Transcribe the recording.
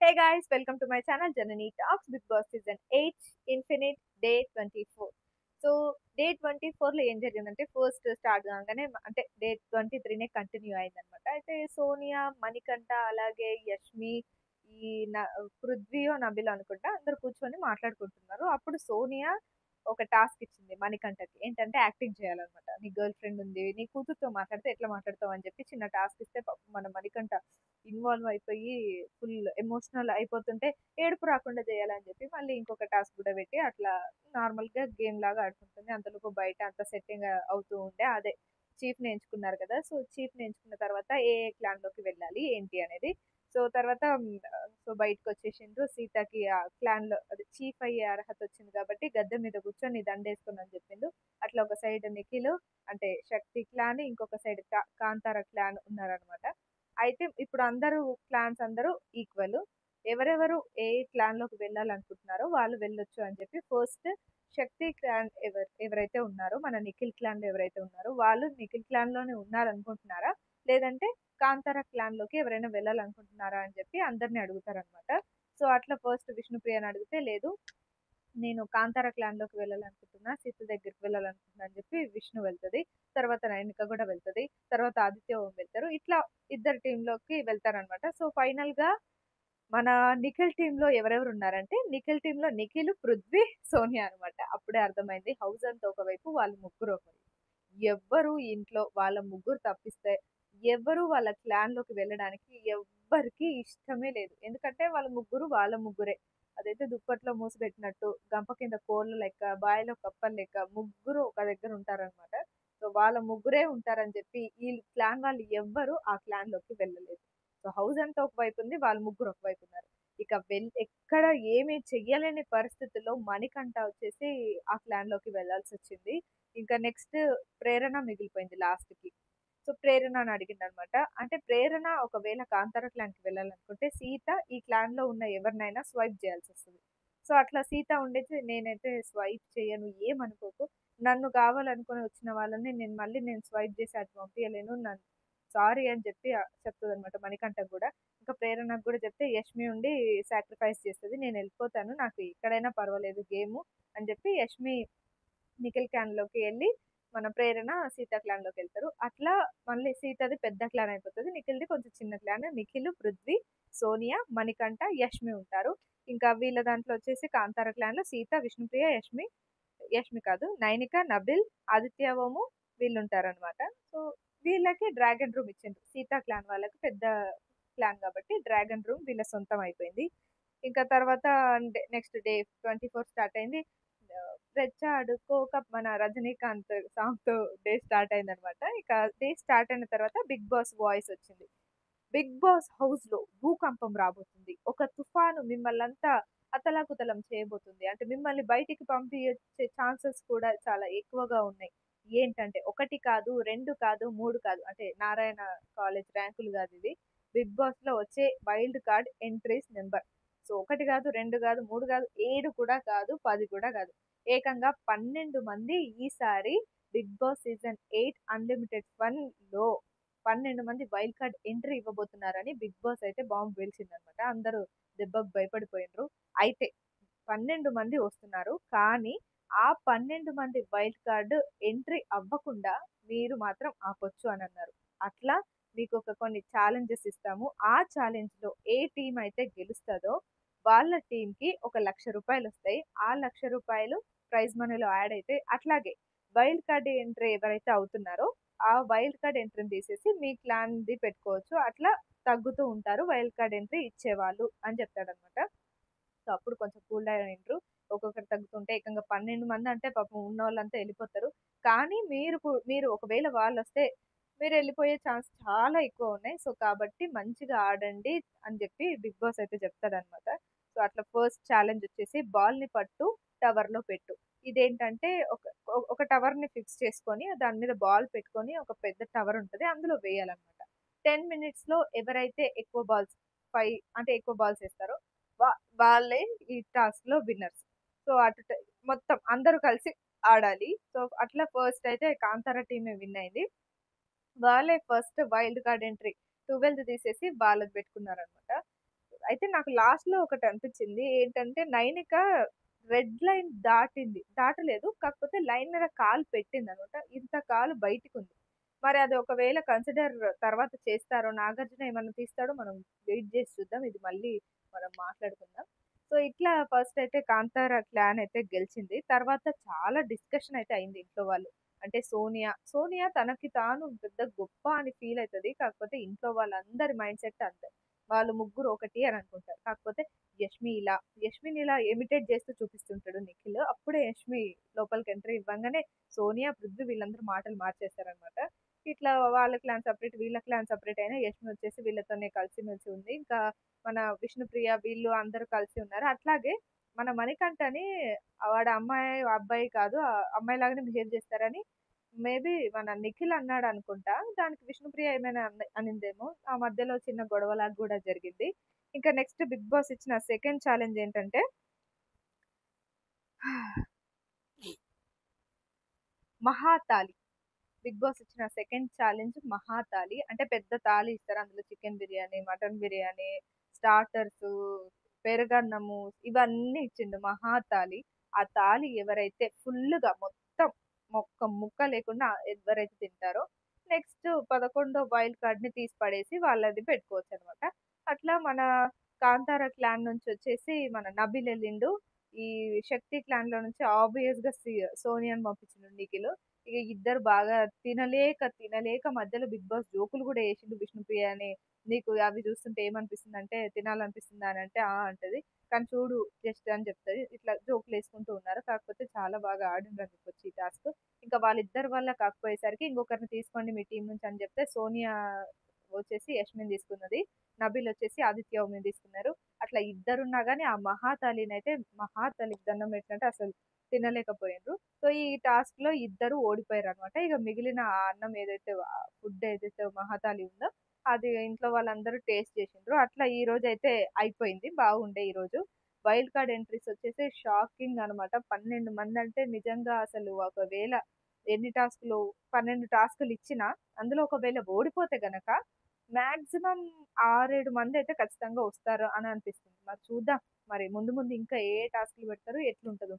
Hey guys, welcome to my channel Janani Talks Big Boss Season 8 Infinite Day 24. So day 24లో ఏం జరిగిందంటే first start కాగానే అంటే day 23నే continue అయిందనమాట. అయితే సోనియా, మణికంఠ అలాగే యష్మి ఈ పృథ్వీయో నబిల్ అనుకుంటా అందరూ కూర్చొని మాట్లాడుకుంటున్నారు. అప్పుడు సోనియా ఒక టాస్క్ ఇచ్చింది మణికంఠకి. ఏంటంటే యాక్టింగ్ చేయాలన్నమాట. నీ గర్ల్ ఫ్రెండ్ ఉంది, నీ కూతురుతో మాట్లాడితే ఎట్లా మాట్లాడతావు అని చెప్పి చిన్న టాస్క్ ఇస్తే పాపం మన మణికంఠ ఇన్వాల్వ్ అయిపోయి ఫుల్ ఎమోషనల్ అయిపోతుంటే ఏడుపు రాకుండా చేయాలని చెప్పి మళ్ళీ ఇంకొక టాస్క్ కూడా పెట్టి అట్లా నార్మల్‌గా గేమ్ లాగా ఆడుకుంటుంది. అంతలోపు బయట అంతా సెట్టింగ్ అవుతూ ఉండే. అదే చీఫ్‌ని ఎంచుకున్నారు కదా! సో, చీఫ్‌ని ఎంచుకున్న తర్వాత ఏ ఏ క్లాన్‌లోకి వెళ్ళాలి ఏంటి అనేది. సో, తర్వాత సో, బయటకొచ్చేసిండ్రు. సీతకి ఆ క్లాన్‌లో అదే చీఫ్ అయ్యే అర్హత వచ్చింది కాబట్టి గద్దె మీద కూర్చొని దండేసుకోను అని చెప్పిండు. అట్లా ఒక సైడ్ నిఖిల్ అంటే శక్తి క్లాన్, ఇంకొక సైడ్ కాంతార క్లాన్ ఉన్నారనమాట. అయితే ఇప్పుడు అందరూ క్లాన్స్ అందరూ ఈక్వల్. ఎవరెవరు ఏ క్లాన్‌లోకి వెళ్ళాలనుకుంటున్నారో వాళ్ళు వెళ్ళొచ్చు అని చెప్పి ఫస్ట్ శక్తి క్లాన్ ఎవరైతే ఉన్నారో మన నిఖిల్ క్లాన్‌లో ఎవరైతే ఉన్నారో వాళ్ళు నిఖిల్ క్లాన్‌లోనే ఉన్నారనుకుంటున్నారా? లేదంటే కాంతార క్లాన్‌లోకి ఎవరైనా వెళ్ళాలనుకుంటున్నారా అని చెప్పి అందరిని అడుగుతారనమాట. సో, అట్లా ఫస్ట్ విష్ణుప్రియని అడిగితే లేదు నేను కాంతార క్లాన్‌లోకి వెళ్ళాలనుకుంటున్నా. సీత దగ్గరికి వెళ్ళాలనుకుంటున్నా అని చెప్పి విష్ణు వెళ్తది. తర్వాత నైనిక కూడా వెళ్తది. తర్వాత ఆదిత్య, ఓం వెళ్తారు. ఇట్లా ఇద్దరు టీమ్‌లోకి వెళ్తారనమాట. సో, ఫైనల్‌గా మన నిఖిల్ టీమ్‌లో ఎవరెవరు ఉన్నారంటే, నిఖిల్ టీమ్‌లో నిఖిల్, పృథ్వీ, సోనియా అనమాట. అప్పుడే అర్థమైంది. హౌస్ అంతా ఒకవైపు, వాళ్ళు ముగ్గురు ఒకవైపు. ఎవ్వరు ఇంట్లో వాళ్ళ ముగ్గురు తప్పిస్తే ఎవ్వరు వాళ్ళ క్లాన్‌లోకి వెళ్ళడానికి ఎవ్వరికీ ఇష్టమే లేదు. ఎందుకంటే వాళ్ళ ముగ్గురు వాళ్ళ ముగ్గురే. అదైతే దుప్పట్లో మూసిపెట్టినట్టు, గంప కింద కోళ్ళ లెక్క, బావిలో కప్పల లెక్క ముగ్గురు ఒక దగ్గర ఉంటారనమాట. సో, వాళ్ళ ముగ్గురే ఉంటారని చెప్పి ఈ క్లాన్ వాళ్ళు ఎవ్వరు ఆ క్లాన్‌లోకి వెళ్ళలేదు. సో, హౌస్ అంతా ఒకవైపు ఉంది. వాళ్ళు ముగ్గురు ఒకవైపు ఉన్నారు. ఇక ఎక్కడ ఏమి చెయ్యలేని పరిస్థితుల్లో మణికంఠ వచ్చేసి ఆ క్లాన్‌లోకి వెళ్ళాల్సొచ్చింది. ఇంకా నెక్స్ట్ ప్రేరణ మిగిలిపోయింది లాస్ట్‌కి. సో, ప్రేరణని అడిగిందనమాట. అంటే ప్రేరణ ఒకవేళ కాంతార క్లాన్‌కి వెళ్ళాలనుకుంటే సీత ఈ క్లాన్‌లో ఉన్న ఎవరినైనా స్వైప్ చేయాల్సొస్తది. సో, అట్లా సీత ఉండేసి నేనైతే స్వైప్ చేయను ఏమనుకోకు. నన్ను కావాలనుకుని వచ్చిన వాళ్ళని నేను స్వైప్ చేసి అటు పంపియలేను. సారీ అని చెప్పి చెప్తదనమాట మణికంఠకి గూడా. ఇంకా ప్రేరణకు గూడా చెప్తే యష్మి ఉండి సాక్రిఫైస్ చేస్తది. నేనెళ్ళిపోతాను. నాకు ఎక్కడైనా పర్వాలేదు గేము అని చెప్పి యష్మి నిఖిల్ క్లాన్‌లోకి ఎళ్లి, మన ప్రేరణ సీత క్లాన్‌లోకెళ్తారు. అట్లా మళ్ళీ సీతది పెద్ద క్లాన్ అయిపోతది. నిఖిల్‌ది కొంచెం చిన్న క్లాన్. నిఖిల్, పృథ్వీ, సోనియా, మణికంఠ, యష్మి ఉంటారు. ఇంకా వీళ్ళ దాంట్లో వచ్చేసి కాంతార క్లాన్‌లో సీత, విష్ణుప్రియ, యష్మి కాదు నైనిక, నబిల్, ఆదిత్య, ఓము వీళ్ళుంటారనమాట. సో, వీళ్ళకి డ్రాగన్ రూమ్ ఇచ్చిండ్రు. సీత క్లాన్ వాళ్ళకి పెద్ద క్లాన్ కాబట్టి డ్రాగన్ రూమ్ వీళ్ళ సొంతం అయిపోయింది. ఇంకా తర్వాత నెక్స్ట్ డే 24 స్టార్ట్ అయింది. 'రెచ్చాడుకోక' మన 'రజనీకాంత్' సాంగ్‌తో డే స్టార్ట్ అయిందనమాట. ఇక డే స్టార్ట్ అయిన తర్వాత 'బిగ్ బాస్' వాయిస్ వచ్చింది. 'బిగ్ బాస్' హౌస్‌లో భూకంపం రాబోతుంది. ఒక తుఫాను మిమ్మల్నంతా అతలాకుతలం చేయబోతుంది. అంటే మిమ్మల్ని బయటికి పంపియచ్చే ఛాన్సెస్ కూడా చాలా ఎక్కువగా ఉన్నాయి. ఏంటంటే 1 కాదు, 2 కాదు, 3 కాదు. అంటే నారాయణ కాలేజ్ ర్యాంకులు కాదిది. 'బిగ్ బాస్‌లో' వచ్చే wild card entries number. So, 1 కాదు, 2 కాదు, 3 కాదు, 7 కూడా కాదు, 10 కూడా కాదు. ఏకంగా 12 మంది ఈసారి 'బిగ్ బాస్' సీజన్ 8 అన్‌లిమిటెడ్ ఫన్‌లో 12 మంది వైల్డ్ కార్డ్ ఎంట్రీ ఇవ్వబోతున్నారని 'బిగ్ బాస్' అయితే బాంబ్ పేల్చిందనమాట. అందరూ దెబ్బకు భయపడిపోయిండ్రు. అయితే 12 మంది వస్తున్నారు. కానీ ఆ 12 మంది వైల్డ్ కార్డ్ ఎంట్రీ అవ్వకుండా మీరు మాత్రం ఆపొచ్చు అనన్నారు. అట్లా మీకొక కొన్ని ఛాలెంజెస్ ఇస్తాము. ఆ ఛాలెంజ్‌లో ఏ టీమ్ అయితే గెలుస్తదో వాళ్ళ టీమ్‌కి ఒక రూ. 1,00,000 వస్తాయి. ఆ రూ. 1,00,000 ప్రైజ్ మనీలో యాడ్ అయితాయి. అట్లాగే వైల్డ్ కార్డ్ ఎంట్రీ ఎవరైతే అవుతున్నారో ఆ వైల్డ్ కార్డ్ ఎంట్రీని తీసేసి మీ క్లాన్‌ది పెట్టుకోవచ్చు. అట్లా తగ్గుతూ ఉంటారు వైల్డ్ కార్డ్ ఎంట్రీ ఇచ్చేవాళ్ళు అని చెప్తాడనమాట. సో, అప్పుడు కొంచెం కూల్ డౌన్ అయిండ్రు. ఒక్కొక్కరు తగ్గుతుంటే ఏకంగా 12 మంది అంటే పాపం ఉన్నోళ్ళంతా ఎళ్ళిపోతారు. కానీ మీరు ఒకవేళ వాళ్ళొస్తే మీరెళ్ళిపోయే ఛాన్స్ చాలా ఎక్కువున్నాయి. సో, కాబట్టి మంచిగా ఆడండి అని జెప్పి బిగ్ బాస్ అయితే చెప్తాడనమాట. సో, అట్లా ఫస్ట్ ఛాలెంజ్ వచ్చేసి బాల్‌ని పట్టు, టవర్‌లో పెట్టు. ఇదేంటంటే ఒక టవర్‌ని ఫిక్స్ చేసుకొని దాని మీద బాల్ పెట్టుకొని ఒక పెద్ద టవర్ ఉంటది. అందులో వేయాలనమాట. 10 మినిట్స్‌లో ఎవరైతే ఎక్కువ బాల్స్ 5 అంటే ఎక్కువ బాల్స్ ఏస్తారో వా వాళ్ళే ఈ టాస్క్‌లో విన్నర్స్. సో, మొత్తం అందరూ కలిసి ఆడాలి. సో, అట్లా ఫస్ట్ అయితే కాంతార టీమే విన్ అయింది. వాళ్ళే ఫస్ట్ వైల్డ్ కార్డ్ ఎంట్రీ 12ది తీసేసి వాళ్ళది పెట్టుకున్నారనమాట. అయితే నాకు లాస్ట్‌లో ఒకటనిపించింది. ఏంటంటే నైనిక రెడ్ లైన్ దాటింది. దాటలేదు. కాకపోతే లైన్ మీద కాలు పెట్టిందనమాట. ఇంత కాలు బయటికుంది. మరి అది ఒకవేళ కన్సిడర్ తర్వాత చేస్తారో, నాగార్జున ఏమన్నా తీస్తాడో మనం వెయిట్ జేసి చూద్దాం. ఇది మళ్ళీ మనం మాట్లాడుకుందాం. సో, ఇట్లా ఫస్ట్ అయితే 'కాంతార' క్లాన్ అయితే గెలిచింది. తర్వాత చాలా డిస్కషన్ అయితే అయింది ఇంట్లో వాళ్ళు. అంటే సోనియా తనకి తాను పెద్ద గొప్ప అని ఫీల్ అయితది. కాకపోతే ఇంట్లో వాళ్ళందరి మైండ్ సెట్ అంతే. వాళ్ళు ముగ్గురు ఒకటి అని అనుకుంటారు. కాకపోతే యష్మిని ఇలా ఇమిటేట్ చేస్తూ చూపిస్తుంటాడు నిఖిల్. అప్పుడే యష్మి లోపలికి ఎంట్రీ ఇవ్వంగానే సోనియా, పృథ్వీ వీళ్ళందరూ మాటలు మార్చేస్తారనమాట. ఇట్లా వాళ్ళ క్లాన్ సెపరేట్, వీళ్ళ క్లాన్ సెపరేట్ అయినా యష్మి వచ్చేసి వీళ్ళతోనే కలిసిమెలిసి ఉంది. ఇంకా మన విష్ణుప్రియ వీళ్ళు అందరూ కలిసి ఉన్నారు. అట్లాగే మన మణికంఠని వాడు అమ్మాయి, అబ్బాయి కాదు అమ్మాయి లాగానే బిహేవ్ చేస్తారని మేబీ మన నిఖిల్ అన్నాడనుకుంటా. దానికి విష్ణుప్రియ ఏమైనా అనిందేమో. ఆ మధ్యలో చిన్న గొడవలాగా గూడా జరిగింది. ఇంకా నెక్స్ట్ 'బిగ్ బాస్' ఇచ్చిన సెకండ్ ఛాలెంజ్ ఏంటంటే 'మహాతాలి'. 'బిగ్ బాస్' ఇచ్చిన సెకండ్ ఛాలెంజ్ 'మహాతాలి'. అంటే పెద్ద తాళి ఇస్తారు. అందులో chicken biryani, mutton biryani, starters, పెరుగన్నము ఇవన్నీ ఇచ్చిండు 'మహాతాలి'. ఆ తాళి ఎవరైతే ఫుల్లుగా మొత్తం ఒక్క ముక్క లేకుండా ఎవరైతే తింటారో నెక్స్ట్ 11 వైల్డ్ కార్డ్‌ని తీసి పడేసి వాళ్ళది పెట్టుకోవచ్చనమాట. అట్లా మన 'కాంతార' క్లాన్ నుంచొచ్చేసి మన నబిల్ ఎళ్ళిండు. ఈ 'శక్తి' క్లాన్‌లో నుంచి ఆబ్వియస్‌గా సోనియాని పంపించిండు నిఖిల్. ఇగ ఇద్దరు బాగా తినలేక మధ్యలో 'బిగ్ బాస్' జోకులు గూడా యేసిండు విష్ణుప్రియ అని. "నీకు అవి చూస్తుంటే ఏమనిపిస్తుందంటే తినాలనిపిస్తుందా" అనంటే, "ఆ" అంటది. "కానీ చూడు జస్ట్" అని చెప్తది. ఇట్లా జోకులేసుకుంటూ ఉన్నారు. కాకపోతే చాలా బాగా ఆడిండ్రని చెప్పొచ్చు ఈ టాస్క్. ఇంకా వాళ్ళిద్దరి వల్ల కాకపోయేసరికి ఇంకొకరిని తీసుకోండి మీ టీమ్ నుంచి అని చెప్తే సోనియా వచ్చేసి యష్మిని తీసుకున్నది. నబీల్ వచ్చేసి ఆదిత్య ఓంని తీసుకున్నారు. అట్లా ఇద్దరున్నా గాని ఆ మహాతాలినైతే మహాతల్లికి దండం పెట్టినట్టు అసలు తినలేకపోయిండ్రు. సో, ఈ టాస్క్‌లో ఇద్దరు ఓడిపోయారనమాట. ఇక మిగిలిన ఆ అన్నం ఏదైతే ఫుడ్ ఏదైతే మహాతాలి ఉందో అది ఇంట్లో వాళ్ళందరూ టేస్ట్ చేసిండ్రు. అట్లా ఈరోజైతే అయిపోయింది. బాగుండే ఈరోజు. వైల్డ్ కార్డ్ ఎంట్రీస్ వచ్చేసి షాకింగ్ అనమాట. 12 మందంటే నిజంగా అసలు ఒకవేళ ఎన్ని టాస్క్‌లు 12 టాస్క్‌లు ఇచ్చినా అందులో ఒకవేళ ఓడిపోతే గనక మాక్సిమం 6, 7 మందైతే ఖచ్చితంగా వస్తారు అని అనిపిస్తుంది. మరి చూద్దాం. మరి ముందు ముందు ఇంకా ఏ టాస్క్‌లు పెడతారో ఎట్లుంటదో.